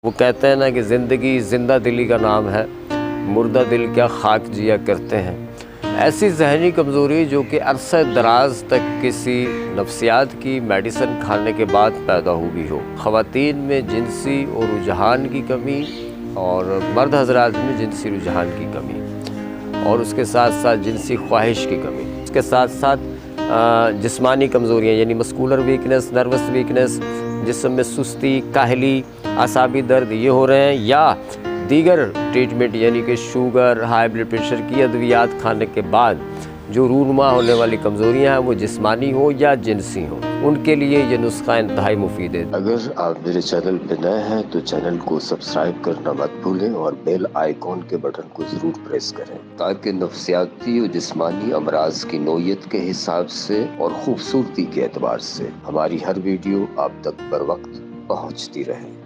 वो कहते हैं ना कि ज़िंदगी ज़िंदा दिली का नाम है, मुर्दा दिल क्या खाक जिया करते हैं। ऐसी जहनी कमज़ोरी जो कि अरसा दराज तक किसी नफ्सियात की मेडिसिन खाने के बाद पैदा हुई हो। ख़वातीन में जिनसी और रुझान की कमी और मर्द हज़रात में जिनसी रुझान की कमी और उसके साथ साथ जिनसी ख्वाहिश की कमी, उसके साथ साथ जिस्मानी कमज़ोरियाँ यानी मस्कुलर वीकनेस, नर्वस वीकनेस, जिस्म में सुस्ती, काहली, आसाबी दर्द ये हो रहे हैं, या दीगर ट्रीटमेंट यानी कि शुगर, हाई ब्लड प्रेशर की अद्वियात खाने के बाद जो रूनुमा होने वाली कमज़ोरियाँ हैं वो जिस्मानी हो या जिनसी हो, उनके लिए ये नुस्खा इंतहाई मुफीद है। अगर आप मेरे चैनल पे नए हैं तो चैनल को सब्सक्राइब करना मत भूलें और बेल आइकॉन के बटन को ज़रूर प्रेस करें ताकि नफ्सियाती और जिस्मानी अमराज की नोयत के हिसाब से और खूबसूरती के एतबार से हमारी हर वीडियो आप तक बर वक्त पहुँचती रहे।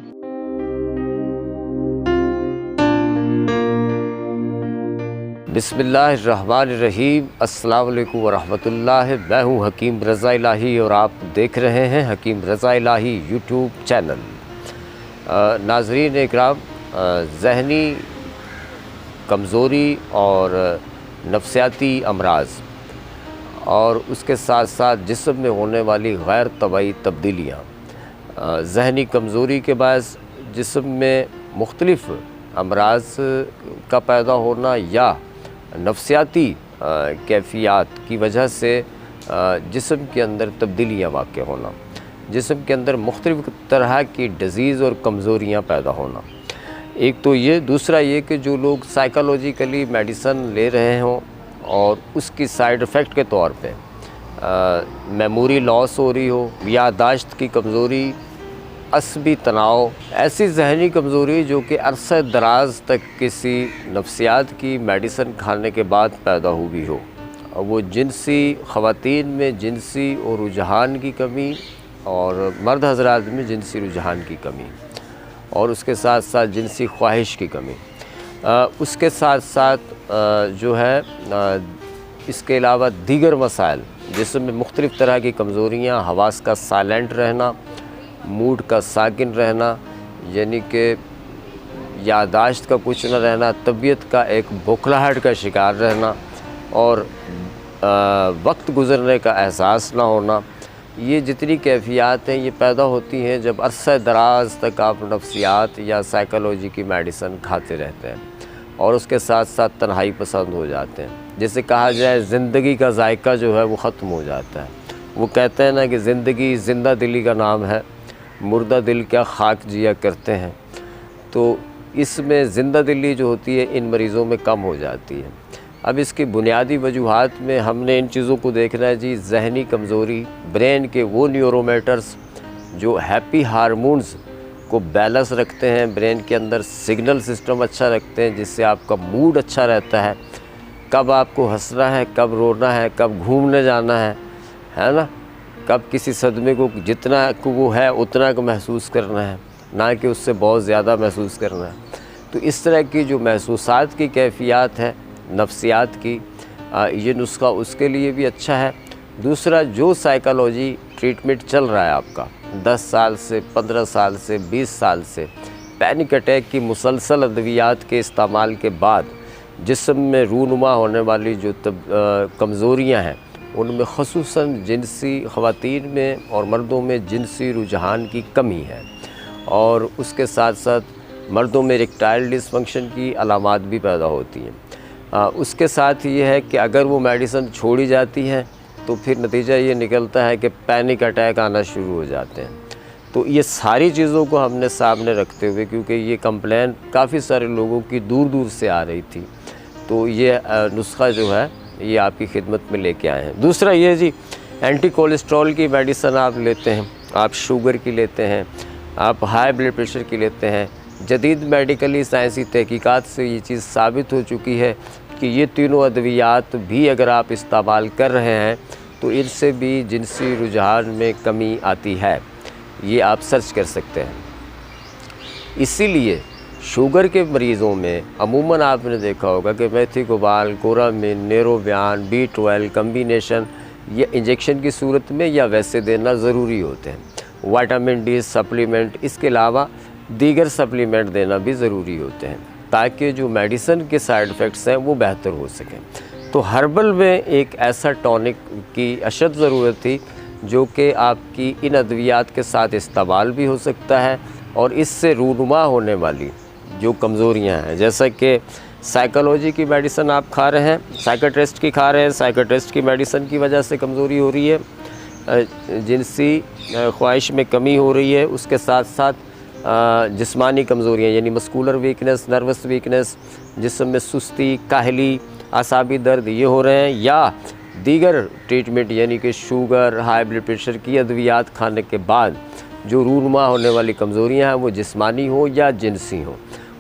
बिस्मिल्लाहिर्रहमानिर्रहीम, अस्सलाम वालेकुम वरहमतुल्लाह। मैं हूँ हकीम रज़ा इलाही और आप देख रहे हैं हकीम रज़ा इलाही यूट्यूब चैनल। नाज़रीन इकराम, ज़हनी कमज़ोरी और नफ्सियाती अमराज़ और उसके साथ साथ जिस्म में होने वाली गैर तबई तब्दीलियाँ, ज़हनी कमज़ोरी के बायस जिस्म में मुख्तलिफ़ अमराज़ का पैदा होना या नफ्सियाती कैफ़ियत की वजह से जिस्म के अंदर तब्दीलियाँ वाक़ होना, जिस्म के अंदर मुख्तलिफ़ तरह की डिज़ीज़ और कमज़ोरियाँ पैदा होना। एक तो ये, दूसरा ये कि जो लोग साइकोलॉजिकली मेडिसन ले रहे हों और उसकी साइड इफ़ेक्ट के तौर पे मेमोरी लॉस हो रही हो, याददाश्त की कमज़ोरी, असबी तनाव, ऐसी जहनी कमज़ोरी जो कि अरसा दराज तक किसी नफ्सियात की मेडिसिन खाने के बाद पैदा हुई हो। वो जिनसी ख़वातीन में जिनसी और रुझान की कमी और मर्द हज़रात में जिनसी रुझान की कमी और उसके साथ साथ जिनसी ख्वाहिश की कमी, उसके साथ साथ जो है इसके अलावा दीगर मसाइल जिसमें मुख्तलिफ़ तरह की कमज़ोरियाँ, हवास का साइलेंट रहना, मूड का साकिन रहना यानी कि यादाश्त का कुछ न रहना, तबीयत का एक बौखलाहट का शिकार रहना और वक्त गुज़रने का एहसास ना होना, ये जितनी कैफ़ियत हैं ये पैदा होती हैं जब अरसा दराज तक आप नफ्सियात या साइकोलॉजी की मेडिसिन खाते रहते हैं और उसके साथ साथ तन्हाई पसंद हो जाते हैं। जैसे कहा जाए ज़िंदगी का जायका जो है वो ख़त्म हो जाता है। वो कहते हैं ना कि ज़िंदगी ज़िंदा दिली का नाम है, मुर्दा दिल क्या खाक जिया करते हैं। तो इसमें ज़िंदा दिली जो होती है इन मरीज़ों में कम हो जाती है। अब इसकी बुनियादी वजूहात में हमने इन चीज़ों को देखना है जी। जहनी कमज़ोरी, ब्रेन के वो न्यूरोमेटर्स जो हैप्पी हार्मोन्स को बैलेंस रखते हैं, ब्रेन के अंदर सिग्नल सिस्टम अच्छा रखते हैं जिससे आपका मूड अच्छा रहता है, कब आपको हंसना है, कब रोना है, कब घूमने जाना है ना, कब किसी सदमे को जितना को वो है उतना को महसूस करना है, ना कि उससे बहुत ज़्यादा महसूस करना है। तो इस तरह की जो महसूसात की कैफ़ियत है नफ्सियात की, ये नुस्खा उसके लिए भी अच्छा है। दूसरा, जो साइकोलॉजी ट्रीटमेंट चल रहा है आपका 10 साल से, 15 साल से, 20 साल से, पैनिक अटैक की मुसलसल अद्वियात के इस्तेमाल के बाद जिस्म में रूनुमा होने वाली जो कमज़ोरियाँ हैं उनमें ख़ुसूसन जिनसी ख़वातीन में और मर्दों में जिनसी रुझान की कमी है और उसके साथ साथ मर्दों में इरेक्टाइल डिसफंक्शन की अलामात भी पैदा होती हैं। उसके साथ ये है कि अगर वो मेडिसिन छोड़ी जाती है तो फिर नतीजा ये निकलता है कि पैनिक अटैक आना शुरू हो जाते हैं। तो ये सारी चीज़ों को हमने सामने रखते हुए, क्योंकि ये कंप्लेन काफ़ी सारे लोगों की दूर दूर से आ रही थी, तो ये नुस्खा जो है ये आपकी खिदमत में लेके आए हैं। दूसरा ये जी, एंटी कोलेस्ट्रॉल की मेडिसिन आप लेते हैं, आप शुगर की लेते हैं, आप हाई ब्लड प्रेशर की लेते हैं। जदीद मेडिकली साइंसी तहकीकात से ये चीज़ साबित हो चुकी है कि ये तीनों अद्वियात भी अगर आप इस्तेमाल कर रहे हैं तो इनसे भी जिनसी रुझान में कमी आती है। ये आप सर्च कर सकते हैं। इसीलिए शुगर के मरीज़ों में अमूमन आपने देखा होगा कि मेथिकोबाल, कोरामिन, नेरोबियान, B12 कम्बिनेशन ये इंजेक्शन की सूरत में या वैसे देना ज़रूरी होते हैं। विटामिन डी सप्लीमेंट, इसके अलावा दीगर सप्लीमेंट देना भी ज़रूरी होते हैं ताकि जो मेडिसिन के साइड इफ़ेक्ट्स हैं वो बेहतर हो सकें। तो हर्बल में एक ऐसा टॉनिक की अशद ज़रूरत थी जो कि आपकी इन अद्वियात के साथ इस्तेमाल भी हो सकता है और इससे रूनुमा होने वाली जो कमज़ोरियां हैं, जैसा कि साइकोलॉजी की मेडिसिन आप खा रहे हैं, साइकेट्रिस्ट की खा रहे हैं, साइकेट्रिस्ट की मेडिसिन की वजह से कमज़ोरी हो रही है, जिनसी ख्वाहिश में कमी हो रही है, उसके साथ साथ जिस्मानी कमज़ोरियाँ यानी मस्कुलर वीकनेस, नर्वस वीकनेस, जिस्म में सुस्ती, काहली, आसाबी दर्द ये हो रहे हैं, या दीगर ट्रीटमेंट यानी कि शुगर, हाई ब्लड प्रेशर की अद्वियात खाने के बाद जो रूनुमा होने वाली कमज़ोरियाँ हैं वो जिस्मानी हो या जिनसी हो,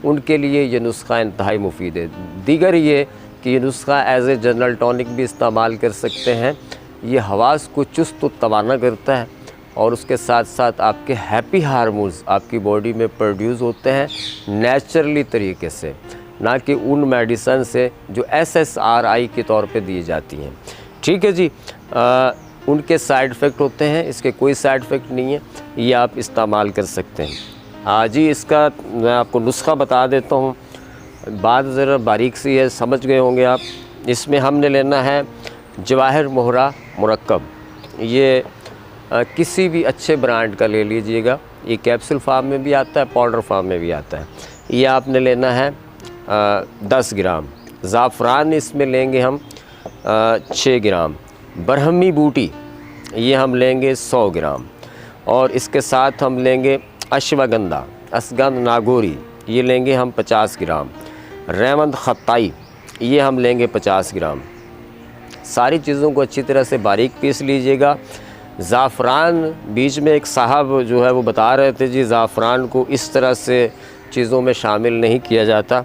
उनके लिए ये नुस्खा इंतहाई मुफीद है। दीगर ये कि ये नुस्खा एज़ ए जनरल टॉनिक भी इस्तेमाल कर सकते हैं। ये हवास को चुस्त व तवाना करता है और उसके साथ साथ आपके हैप्पी हार्मोन्स आपकी बॉडी में प्रोड्यूस होते हैं नेचुरली तरीके से, ना कि उन मेडिसन से जो SSRI के तौर पे दी जाती हैं। ठीक है जी, उनके साइड इफ़ेक्ट होते हैं, इसके कोई साइड इफ़ेक्ट नहीं है, ये आप इस्तेमाल कर सकते हैं। जी इसका मैं आपको नुस्खा बता देता हूँ, बात ज़रा बारीक सी है, समझ गए होंगे आप। इसमें हमने लेना है जवाहिर मोहरा मुरक्कब, ये किसी भी अच्छे ब्रांड का ले लीजिएगा, ये कैप्सूल फार्म में भी आता है, पाउडर फार्म में भी आता है। ये आपने लेना है 10 ग्राम। ज़ाफ़रान इसमें लेंगे हम 6 ग्राम। बरहमी बूटी ये हम लेंगे 100 ग्राम। और इसके साथ हम लेंगे अश्वगंधा, असगंध नागोरी, ये लेंगे हम 50 ग्राम। रेवंत खताई ये हम लेंगे 50 ग्राम। सारी चीज़ों को अच्छी तरह से बारीक पीस लीजिएगा। ज़ाफ़रान, बीच में एक साहब जो है वो बता रहे थे जी ज़ाफ़रान को इस तरह से चीज़ों में शामिल नहीं किया जाता,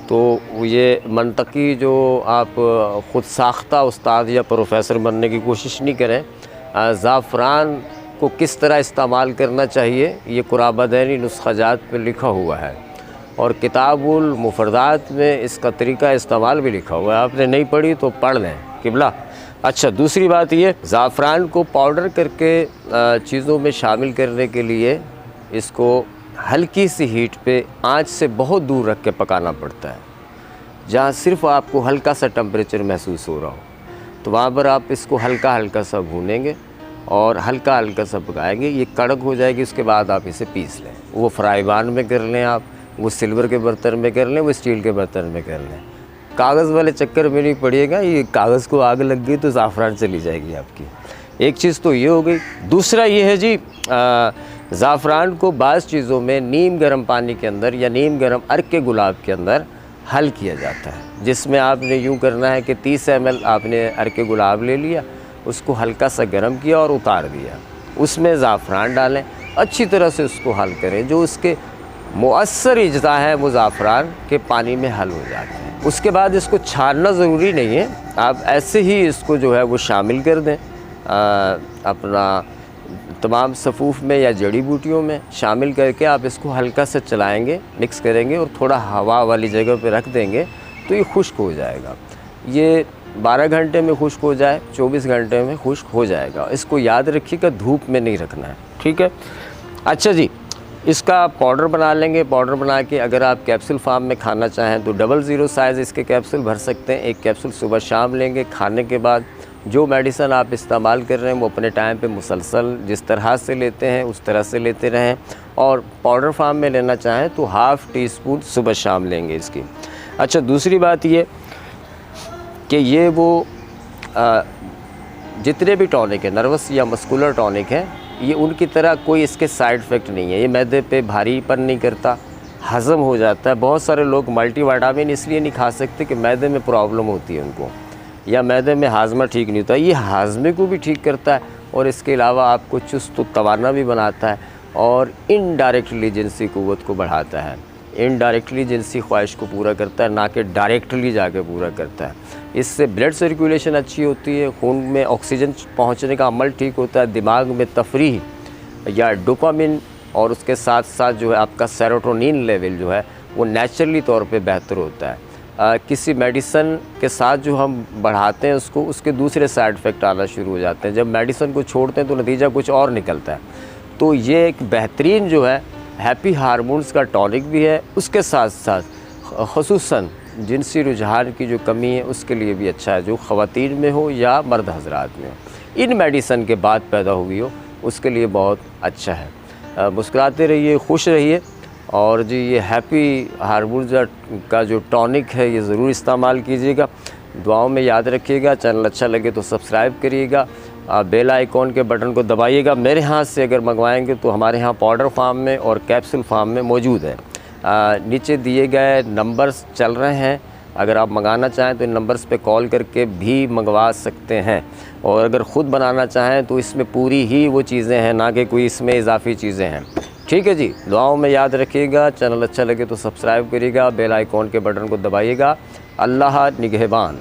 तो ये मंतकी जो आप ख़ुद साख्ता उस्ताद या प्रोफेसर बनने की कोशिश नहीं करें। ज़ाफ़रान को किस तरह इस्तेमाल करना चाहिए ये कुराबदैनी नुस्ख़ाजात पे लिखा हुआ है और किताबुल मुफरदात में इसका तरीका इस्तेमाल भी लिखा हुआ है। आपने नहीं पढ़ी तो पढ़ लें किबला। अच्छा, दूसरी बात ये, ज़ाफ़रान को पाउडर करके चीज़ों में शामिल करने के लिए इसको हल्की सी हीट पे आंच से बहुत दूर रख के पकाना पड़ता है, जहाँ सिर्फ आपको हल्का सा टेम्परेचर महसूस हो रहा हो, तो वहाँ पर आप इसको हल्का हल्का सा भूनेंगे और हल्का हल्का सा पकाएंगे। ये कड़क हो जाएगी, उसके बाद आप इसे पीस लें। वो फ्राई पैन में कर लें, आप वो सिल्वर के बर्तन में कर लें, वो स्टील के बर्तन में कर लें। कागज़ वाले चक्कर में नहीं पड़िएगा, ये कागज़ को आग लग गई तो ज़ाफ़रान चली जाएगी आपकी। एक चीज़ तो ये हो गई। दूसरा ये है जी, ज़ाफ़रान को बाज़ चीज़ों में नीम गर्म पानी के अंदर या नीम गर्म अर्क के गुलाब के अंदर हल किया जाता है, जिसमें आपने यूँ करना है कि 30 ml आपने अर्क के गुलाब ले लिया, उसको हल्का सा गर्म किया और उतार दिया, उसमें ज़ाफ़रान डालें, अच्छी तरह से उसको हल करें। जो उसके मुअस्सर अज्जा है वो ज़ाफ़रान के पानी में हल हो जाते हैं। उसके बाद इसको छानना ज़रूरी नहीं है, आप ऐसे ही इसको जो है वो शामिल कर दें अपना तमाम सफ़ूफ़ में या जड़ी बूटियों में शामिल करके आप इसको हल्का से चलाएंगे, मिक्स करेंगे और थोड़ा हवा वाली जगह पे रख देंगे तो ये खुश्क हो जाएगा। ये 12 घंटे में खुश्क हो जाए, 24 घंटे में खुश्क हो जाएगा। इसको याद रखिएगा, धूप में नहीं रखना है, ठीक है। अच्छा जी, इसका पाउडर बना लेंगे। पाउडर बना के अगर आप कैप्सूल फार्म में खाना चाहें तो 00 साइज़ इसके कैप्सूल भर सकते हैं। एक कैप्सूल सुबह शाम लेंगे। खाने के बाद जो मेडिसिन आप इस्तेमाल कर रहे हैं वो अपने टाइम पे मुसलसल जिस तरह से लेते हैं उस तरह से लेते रहें। और पाउडर फार्म में लेना चाहें तो ½ टीस्पून सुबह शाम लेंगे इसकी। अच्छा, दूसरी बात ये कि ये वो जितने भी टॉनिक है, नर्वस या मस्कुलर टॉनिक है, ये उनकी तरह कोई इसके साइड इफ़ेक्ट नहीं है। ये मैदे पे भारीपन नहीं करता, हज़म हो जाता है। बहुत सारे लोग मल्टीविटामिन इसलिए नहीं खा सकते कि मैदे में प्रॉब्लम होती है उनको, या मैदे में हाजमा ठीक नहीं होता। ये हाजमे को भी ठीक करता है और इसके अलावा आपको चुस्त तवाना भी बनाता है और इनडायरेक्टली जिनसी क़ुव्वत को बढ़ाता है। इनडायरेक्टली जिनसी ख्वाहिश को पूरा करता है, ना कि डायरेक्टली जाके पूरा करता है। इससे ब्लड सर्कुलेशन अच्छी होती है, खून में ऑक्सीजन पहुंचने का अमल ठीक होता है, दिमाग में तफरीह या डोपामिन और उसके साथ साथ जो है आपका सेरोटोनिन लेवल जो है वो नेचुरली तौर पे बेहतर होता है। किसी मेडिसन के साथ जो हम बढ़ाते हैं उसको, उसके दूसरे साइड इफ़ेक्ट आना शुरू हो जाते हैं। जब मेडिसन को छोड़ते हैं तो नतीजा कुछ और निकलता है। तो ये एक बेहतरीन जो है हैप्पी हार्मोन्स का टॉनिक भी है। उसके साथ साथ ख़ुसूसन जिनसी रुझान की जो कमी है उसके लिए भी अच्छा है, जो ख़वातीन में हो या मर्द हजरात में हो, इन मेडिसन के बाद पैदा हुई हो उसके लिए बहुत अच्छा है। मुस्कुराते रहिए, खुश रहिए और जी ये हैप्पी हार्मोन्स का जो टॉनिक है ये ज़रूर इस्तेमाल कीजिएगा। दुआओं में याद रखिएगा। चैनल अच्छा लगे तो सब्सक्राइब करिएगा, बेल आइकॉन के बटन को दबाइएगा। मेरे हाथ से अगर मंगवाएंगे तो हमारे यहाँ पाउडर फार्म में और कैप्सूल फार्म में मौजूद है। नीचे दिए गए नंबर्स चल रहे हैं, अगर आप मंगाना चाहें तो इन नंबर्स पे कॉल करके भी मंगवा सकते हैं। और अगर ख़ुद बनाना चाहें तो इसमें पूरी ही वो चीज़ें हैं, ना कि कोई इसमें इजाफ़ी चीज़ें हैं। ठीक है जी, दुआओं में याद रखिएगा। चैनल अच्छा लगे तो सब्सक्राइब करिएगा, बेल आइकॉन के बटन को दबाइएगा। अल्लाह निगहबान।